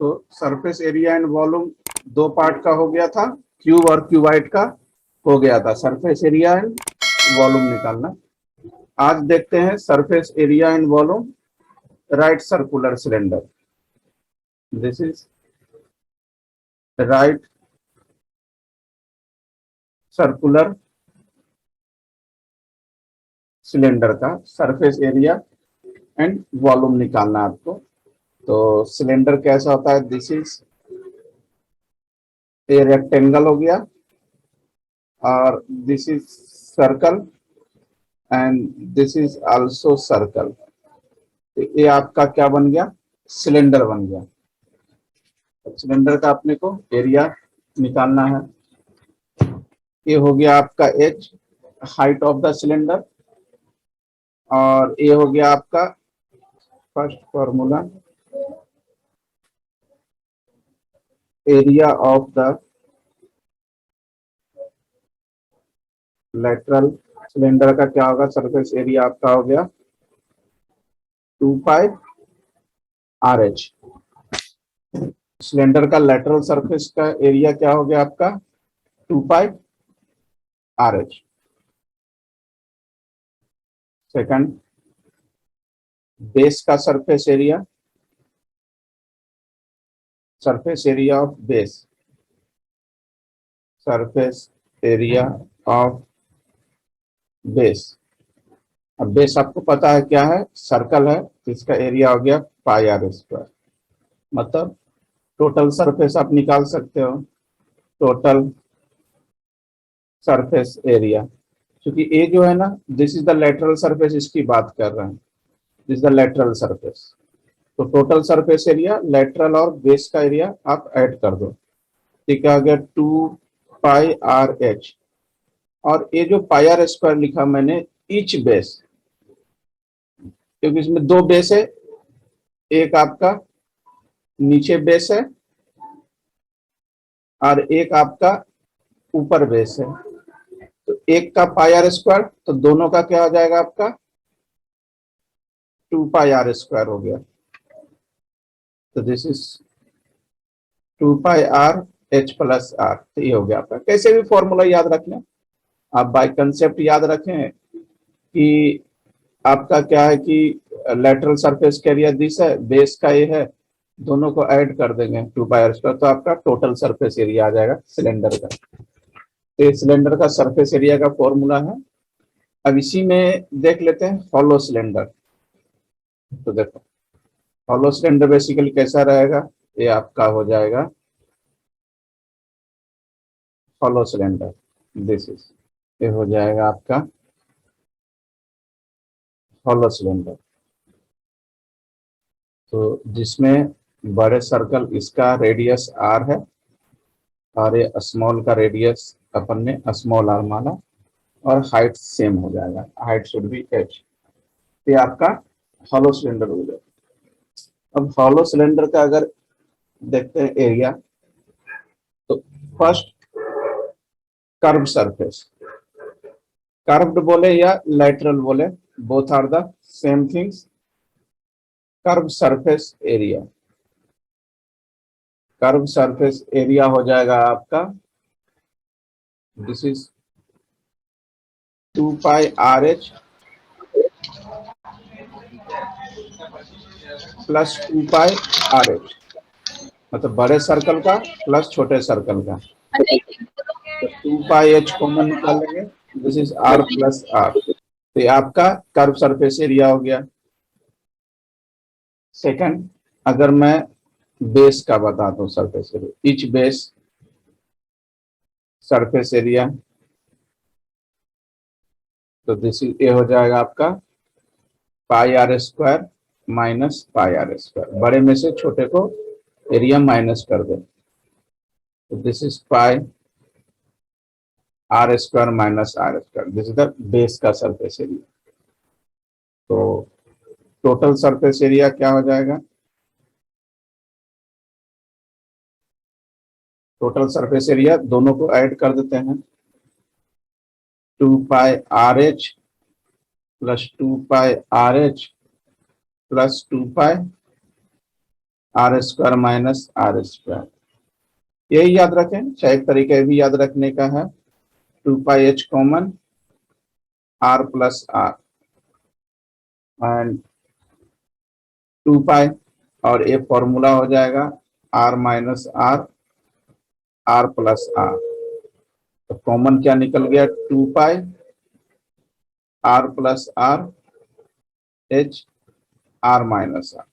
तो surface area and volume दो part का हो गया था, क्यूब और क्यूबाइड का हो गया था। सरफेस एरिया एंड वॉल्यूम निकालना। आज देखते हैं surface area and volume right circular cylinder. This is right circular cylinder का सरफेस एरिया एंड वॉल्यूम निकालना है आपको। तो सिलेंडर कैसा होता है? दिस इज ए रेक्टेंगल हो गया, और this is circle and this is also circle. तो ये आपका क्या बन गया? सिलेंडर बन गया। सिलेंडर का अपने को एरिया निकालना है। ये हो गया आपका H, height of the cylinder, और ये हो गया आपका first formula, area of the lateral cylinder का क्या होगा? सरफेस एरिया आपका हो गया 2 पाई आर एच। सिलेंडर का लेटरल सरफेस का एरिया क्या हो गया आपका? 2 pi R H. Second, base का surface area, surface area of base, surface area of base. अब बेस आपको पता है क्या है? सर्कल है, इसका एरिया हो गया पाई आर स्क्वायर। मतलब टोटल सरफेस आप निकाल सकते हो, टोटल सरफेस एरिया। क्योंकि ये जो है ना, this is the lateral surface, इसकी बात कर रहे हैं, this is the lateral surface. तो टोटल सरफेस एरिया, लेटरल और बेस का एरिया आप ऐड कर दो। ठीक है, अगर 2 पाई आर एच, और ये जो पाई आर स्क्वायर लिखा मैंने, ईच बेस, क्योंकि इसमें दो बेस है, एक आपका नीचे बेस है और एक आपका ऊपर बेस है। तो एक का पाई आर स्क्वायर, तो दोनों का क्या हो जाएगा आपका? 2 पाई आर स्क्वायर हो गया। तो this is 2 pi R H plus are. तो ये हो गया आपका। कैसे भी फॉर्मूला याद रख लें आप, बाय कंसेप्ट याद रखें कि आपका क्या है कि लेटरल सरफेस का एरिया दिस है, बेस का ये है, दोनों को ऐड कर देंगे 2 पाई आर स्क्वायर, तो आपका टोटल सरफेस एरिया आ जाएगा सिलेंडर का। तो सिलेंडर का सरफेस एरिया का फॉर्मूला है। अब इसी में देख लेते हैं हॉलो सिलेंडर। तो देखो, हॉलो सिलेंडर बेसिकली कैसा रहेगा? ये आपका हो जाएगा हॉलो सिलेंडर, दिस इज, ये हो जाएगा आपका हॉलो सिलेंडर। तो जिसमें बड़े सर्कल, इसका रेडियस आर है और ये स्मॉल का रेडियस अपन ने स्मॉल आर माना, और हाइट सेम हो जाएगा, हाइट शुड बी एच। ये आपका हॉलो सिलेंडर हो जाएगा। अब हॉलो सिलेंडर का अगर देखते हैं एरिया, तो फर्स्ट कर्व सरफेस, कर्व्ड बोले या लेटरल बोले, both are the same things. Curve surface area, curve surface area हो जाएगा आपका, this is 2 pi R H plus 2 pi are H, मतलब बड़े सर्कल का प्लस छोटे सर्कल का। तो 2 पाई एच कॉमन निकालेंगे, this is R plus are. तो ये आपका कर्व सरफेस एरिया हो गया। सेकंड, अगर मैं बेस का बता दूं surface area, each base surface area, तो दिस इज, ये हो जाएगा आपका pi are square minus pi are square. बड़े में से छोटे को एरिया माइनस कर दे, तो this is pi are square minus are square, this is the base का सरफेस एरिया। तो टोटल सरफेस एरिया क्या हो जाएगा? टोटल सरफेस एरिया दोनों को ऐड कर देते हैं, 2 pi R H plus 2 pi R H plus 2 pi are square minus are square, यही याद रखें। चाहे एक तरीका भी याद रखने का है, 2πh common, r plus r and 2π, और ये फॉर्मूला हो जाएगा r minus r, r plus are. तो कॉमन क्या निकल गया, 2π r plus r h r minus r.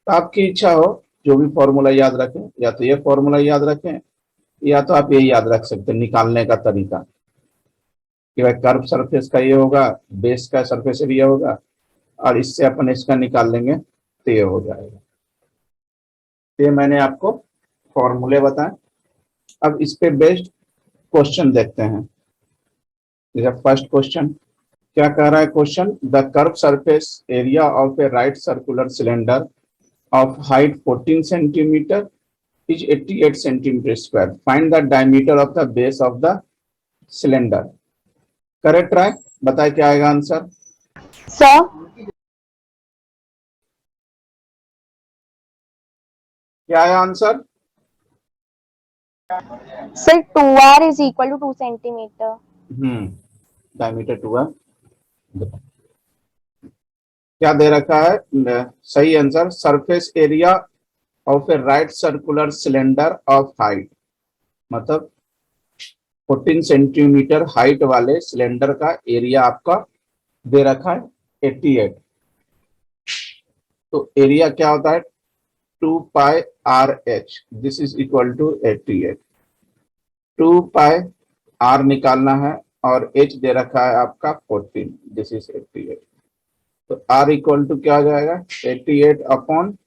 तो आपकी इच्छा हो जो भी फॉर्मूला याद रखें, या तो ये फॉर्मूला याद रखें या तो आप ये याद रख सकते हैं निकालने का तरीका कि भाई कर्व सरफेस का ये होगा, बेस का सरफेस एरिया होगा, और इससे अपन इसका निकाल लेंगे तो ये हो जाएगा। तो ये मैंने आपको फॉर्मूले बताए। अब इस पे बेस्ड क्वेश्चन देखते हैं। जैसे फर्स्ट क्वेश्चन क्या कह रहा है question, the curve surface area of A right circular cylinder of height 14 centimetre is 88 centimeter square. Find the diameter of the base of the cylinder. Correct try, बताए क्या आएगा आंसर सर? क्या आया answer sir 2r is equal to 2 centimeter. Diameter 2 है। क्या दे रखा है, सही answer surface area of A right circular cylinder of height, मतलब 14 सेंटीमीटर हाइट वाले सिलेंडर का एरिया आपका दे रखा है 88। तो एरिया क्या होता है 2πRh, this is equal to 88। 2πr निकालना है और h दे रखा है आपका 14, दिस इज 88। तो r इक्वल टू क्या आ जाएगा 88 अपॉन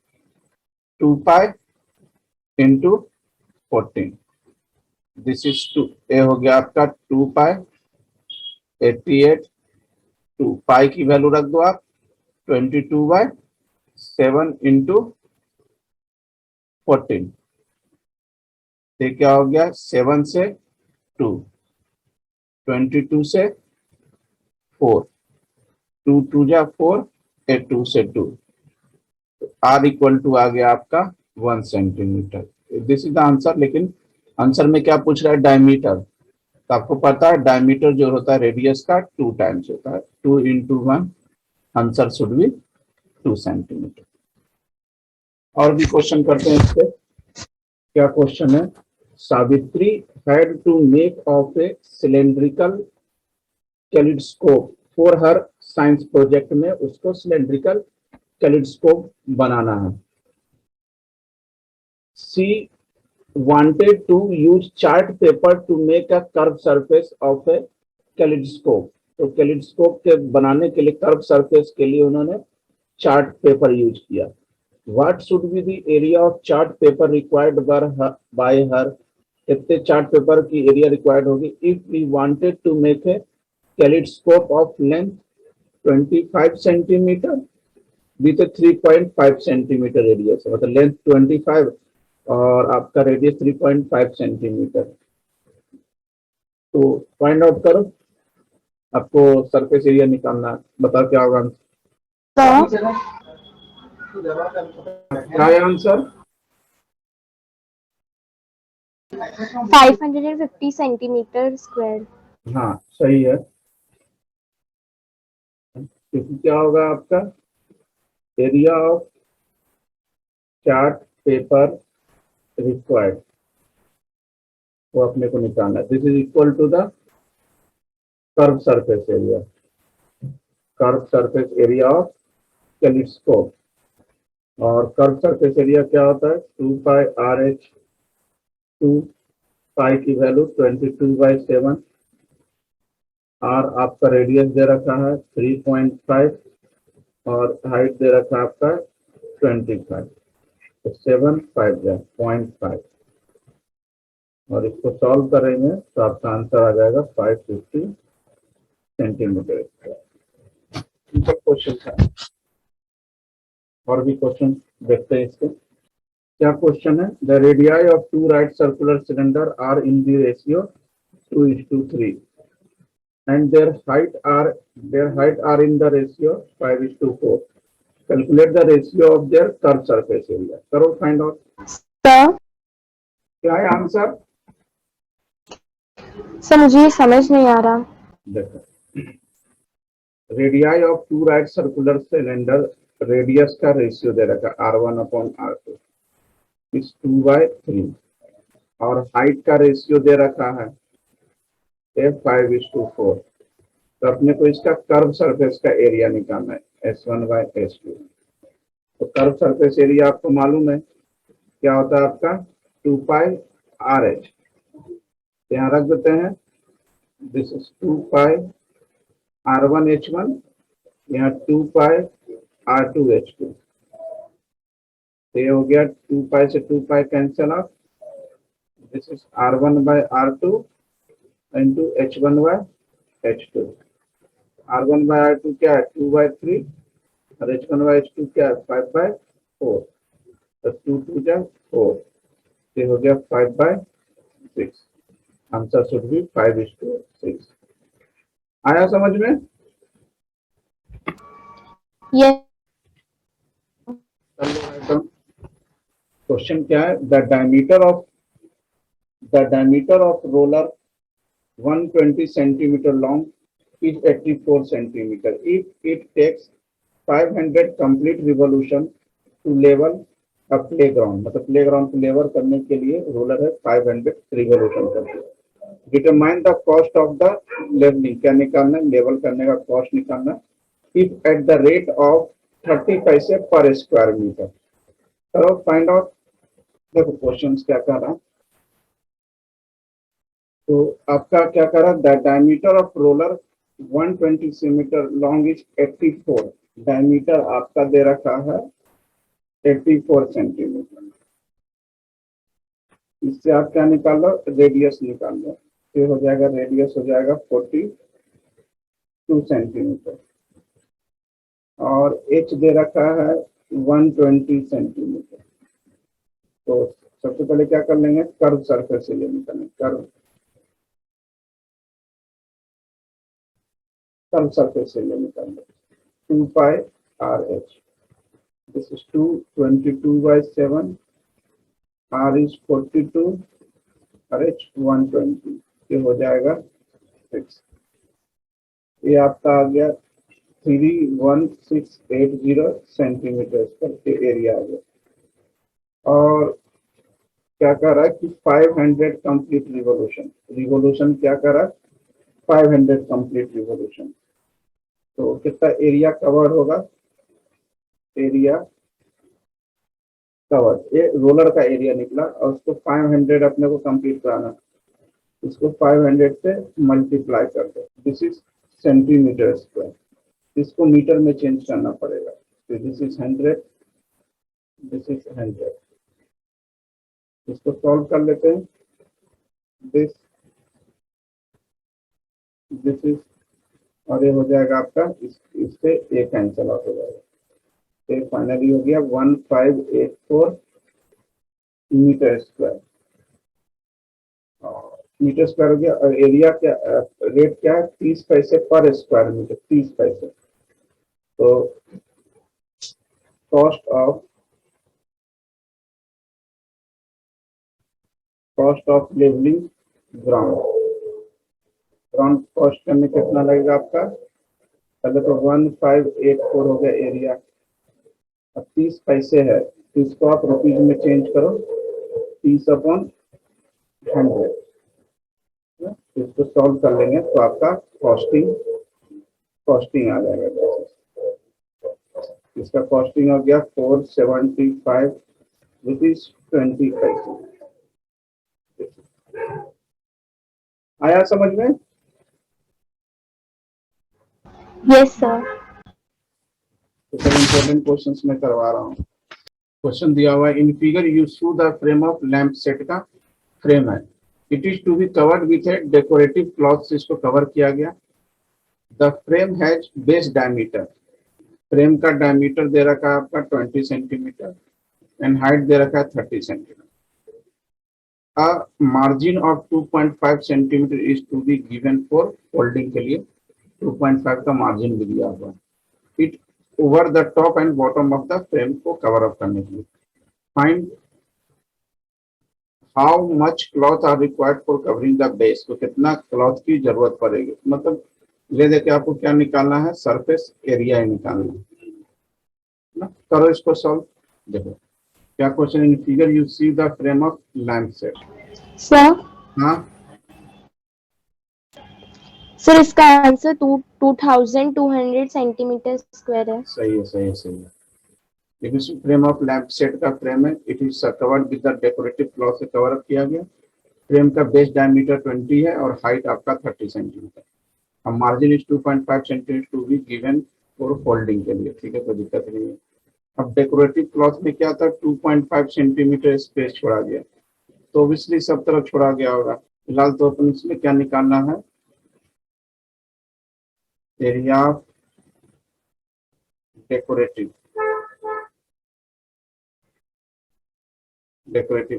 2π इंटू 14, दिस इज 2, ये हो गया आपका 2π 88, 2π की वैल्यू रख दो आप 22/7 इंटू 14, ये क्या हो गया 7 से 2, 22 से 4, 2 2 जा 4, 2 से 2, आर इक्वल टू आ गया आपका 1 centimetre. This is the answer. लेकिन आंसर में क्या पूछ रहा है डायमीटर, तो आपको पता है डायमीटर जो होता है रेडियस का 2 टाइम्स होता है, 2 into 1, answer should be 2 centimetre. और भी क्वेश्चन करते हैं इस पे। क्या क्वेश्चन है, Savitri had to make of a cylindrical kaleidoscope for her science project में उसको सिलेंड्रिकल कैलिडोस्कोप बनाना है। She wanted to use chart paper to make a curved surface of a kaleidoscope। तो कैलिडोस्कोप के बनाने के लिए कर्व सरफेस के लिए उन्होंने चार्ट पेपर यूज किया। What should be the area of chart paper required by her, कितने चार्ट पेपर की एरिया रिक्वायर्ड होगी if we wanted to make a kaleidoscope of length 25 centimetre with 3.5 centimetre area से, मतलब length 25 और आपका radius 3.5 centimetre. तो find out करो, आपको सरफेस एरिया निकालना है, बताओ क्या होगा सर क्या है आंसर 550 सेंटीमीटर स्क्वायर। हाँ सही है, क्योंकि क्या होगा आपका area of chart paper required, वो अपने को निकालना है। This is equal to the curve surface area, curve surface area of kaleidoscope. और कर्व सरफेस एरिया क्या होता है 2πRh, 2π की वैल्यू 22/7, r आपका रेडियस दे रखा है 3.5 और हाइट दे रखा है आपका 25, तो 7 5 0.5, और इसको सॉल्व करेंगे तो आपका आंसर आ जाएगा 550 सेंटीमीटर। क्वेश्चन था, और भी क्वेश्चन देखते हैं इसके। क्या क्वेश्चन है, the radii of two right circular cylinder are in the ratio 2:3 and their height are in the ratio 5:4. Calculate the ratio of their curve surface area. करो फाइंड आउट। सर क्या है answer? Sir मुझे ये समझ नहीं आ रहा। देखो, radii of two right circular cylinder, radius का रेशियो दे रखा है R1/R2 इज 2/3 और हाइट का रेशियो दे रखा है F5:4। तो अपने को इसका कर्व सरफेस का एरिया निकालना है S1/S2। तो कर्व सरफेस एरिया आपको मालूम है क्या होता है आपका 2πRH। यहाँ रख देते हैं, दिस इज 2πR1H1, यहाँ 2πR2H2। तो ये हो गया 2π से 2π cancel off, this is R1/R2 into H1/H2। R1/R2 क्या है 2/3 और H1/H2 क्या है 5/4। तो 2 2 जा 4, ये हो गया 5/6। Answer should be 5:6। आया समझ में? ये क्वेश्चन क्या है? The diameter of roller 120 centimeter long is 84 centimeter if it takes 500 complete revolution to level a playground। मतलब प्लेग्राउंड को लेवल करने के लिए रोलर है 500 रिवोल्यूशन करते हैं। Determine the cost of the levelling, क्या निकालना है? लेवल करने का कॉस्ट निकालना। If at the rate of 30 पैसे पर स्क्वायर मीटर। करो फाइंड आउट। देखो क्वेश्चन क्या कर रहा है, तो आपका क्या कर रहा है? The diameter of roller 120 centimetre long is 84। Diameter आपका दे रखा है 84 सेंटीमीटर। इससे आप क्या निकाल लो? रेडियस निकाल लो। ये हो जाएगा, रेडियस हो जाएगा 42 सेंटीमीटर और एच दे रखा है 120 सेंटीमीटर। तो सबसे पहले क्या कर लेंगे? कर्व सरफेस एरिया निकालेंगे। कर्व सरफेस एरिया निकालेंगे 2πRH। This is 222/7, R is 42 और H 120। ये हो जाएगा 6। ये आपका आ गया 31680 सेंटीमीटर पर एरिया आ गया। और क्या कर रहा है कि 500 कंप्लीट रिवोल्यूशन क्या कर रहा है? 500 कंप्लीट रिवोल्यूशन। तो कितना एरिया कवर होगा? एरिया कवर, ये रोलर का एरिया निकला और उसको 500 अपने को कंप्लीट कराना। इसको 500 से मल्टीप्लाई कर दो। दिस इज सेंटीमीटर स्क्वायर, इसको मीटर में चेंज करना पड़ेगा। तो दिस इज 100, दिस इज 100। इसको सॉल्व कर लेते हैं। दिस इज, और ये हो जाएगा आपका इससे ये कैंसिल आउट हो जाएगा। तो फाइनली हो गया 1584 मीटर स्क्वायर। मीटर स्क्वायर हो गया। और एरिया क्या, रेट क्या है? 30 पैसे पर स्क्वायर मीटर, 30 पैसे। तो cost of levelling ground cost करने कितना लगेगा आपका? पहले तो 1584 हो गया एरिया, अब 30 पैसे है तो इसको आप रुपीज में चेंज करो, 30/100। इसको सॉल्व कर लेंगे तो आपका कॉस्टिंग आ जाएगा। इसका कॉस्टिंग हो गया 475 रुपीज 20 पैसे। आया समझ में? Yes sir. तो सब इम्पोर्टेंट क्वेश्चंस मैं करवा रहा हूँ। क्वेश्चन दिया हुआ है, in figure you show the frame of lamp set का फ्रेम है, it is to be covered with a decorative cloth से इसको कवर किया गया। The frame has base diameter, frame का डायमीटर दे रखा है आपका 20 सेंटीमीटर एंड हाइट दे रखा है 30 centimetre. A margin of 2.5 centimetre is to be given for folding के लिए 2.5 का मार्जिन भी दिया हुआ है। It over the top and bottom of the frame को कवर अप करने के लिए। Find how much cloth are required for covering the base, तो कितना क्लॉथ की जरूरत पड़ेगी, मतलब ले देके आपको क्या निकालना है, सरफेस एरिया ही निकालना है ना। करो इसको सॉल्व। देखो क्या question, in figure you see the frame of lamp set. Sir हाँ सर इसका आंसर 2200 सेंटीमीटर स्क्वायर है। सही है, सही है, सही है। देखिए फ्रेम ऑफ लैंप सेट का फ्रेम है, it is covered with the decorative cloth से कवर अप किया गया। फ्रेम का बेस डायमीटर 20 है और हाइट आपका 30 सेंटीमीटर। अब margin is 2.5 centimetre to be given for folding के लिए, ठीक है, कोई दिक्कत नहीं है। अब डेकोरेटिव क्लॉथ में क्या था, 2.5 सेंटीमीटर स्पेस छोड़ा गया, तो ऑब्वियसली सब तरफ छोड़ा गया होगा। फिलहाल तो अपन इसमें क्या निकालना है, एरिया ऑफ डेकोरेटिव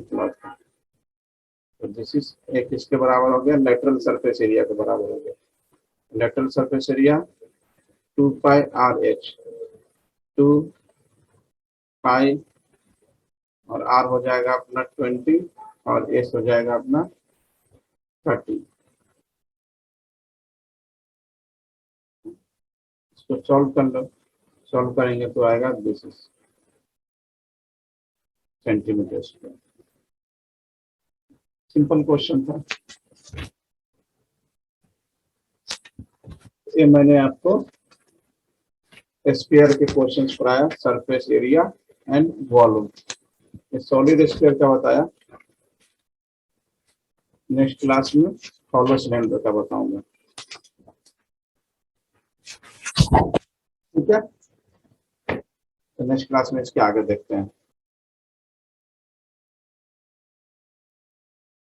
क्लॉथ। तो दिस इज एक इसके बराबर हो गया, लेटरल सरफेस एरिया के बराबर हो गया। Lateral surface area 2 pi R H, 2 पाई और आर हो जाएगा अपना 20 और एस हो जाएगा अपना 30। इसको सॉल्व कर लो, सॉल्व करेंगे तो आएगा this is centimetre square. Simple question था ये, मैंने आपको स्फीयर के क्वेश्चंस पढ़ाया, surface area and volume. Solid sphere का बताया, नेक्स्ट क्लास में हॉलो सिलेंडर का बताऊंगा, ठीक है। तो नेक्स्ट क्लास में इसके आगे देखते हैं।